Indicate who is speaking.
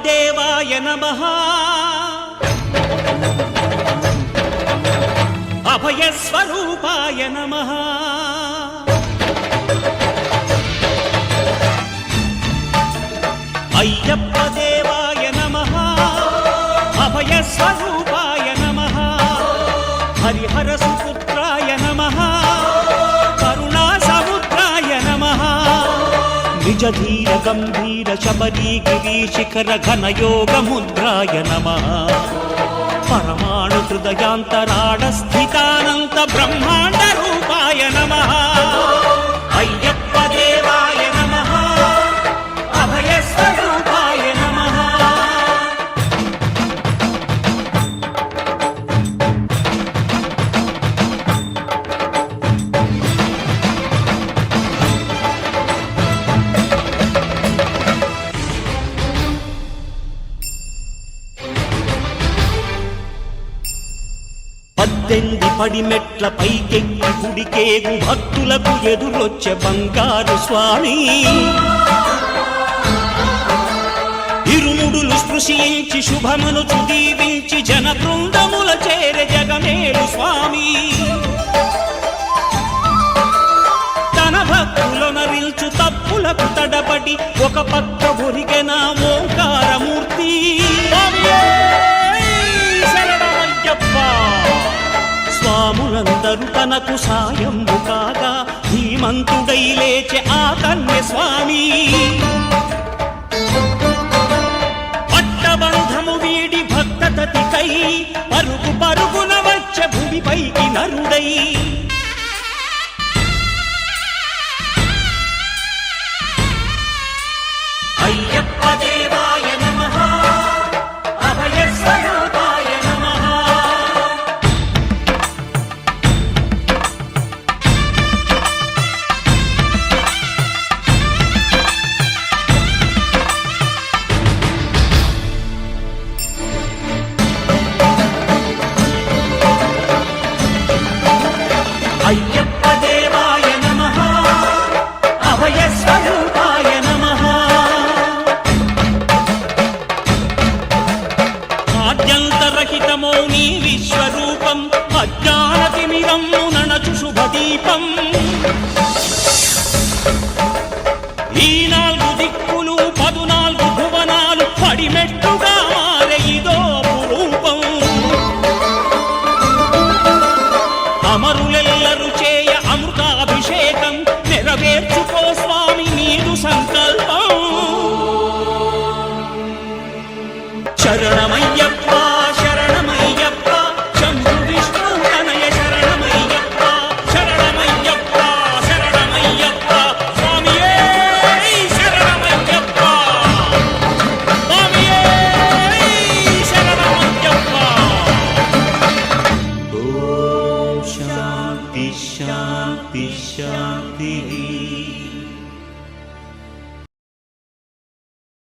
Speaker 1: దేవాయ నమః అభయస్వరూపాయ నమః అయ్యప్ప దేవాయ నమః అభయస్వరూపాయ నమః హరిహర సుపుత్రాయ నమః కరుణా సముద్రాయ నమః నిజ ధీర గంభీర శబరీ గిరీశిఖర ఘనయోగ ముద్రాయ నమః పరమాణు హృదయాంతరాళ స్థితానంత బ్రహ్మాండ రూపాయ నమః అయ్యప్ప దేవాయ నమః అభయస్వరూపాయ నమః పద్దెంది పడిమెట్ల పైకెక్కి గుడికేగు భక్తులకు ఎదురొచ్చే బంగారు స్వామి ఇరుముడులు స్పృశించి శుభమనుచు దీవించి జన బృందముల చేరే జగమేలు స్వామి తన భక్తులొనరిల్చు తప్పులకు తడబడి ఒక పక్క ఒరిగెన ఓంకారమూర్తి స్వాములందరూ తనకు సాయము కాగా ధీమంతుడై లేచే ఆ కన్య స్వామి పట్టబంధము వీడి భక్తతతికై పరుగు పరుగున వచ్చే భూమిపైకి నరుడై అయ్యప్ప దేవాయ నమః అభయస్వరూపాయ నమః అయ్యప్ప దేవాయ నమః అభయస్వరూపాయ నమః ఆద్యంతరహితమో నీ విశ్వరూపం అజ్ఞానతిమిరము నణచు శుభదీపం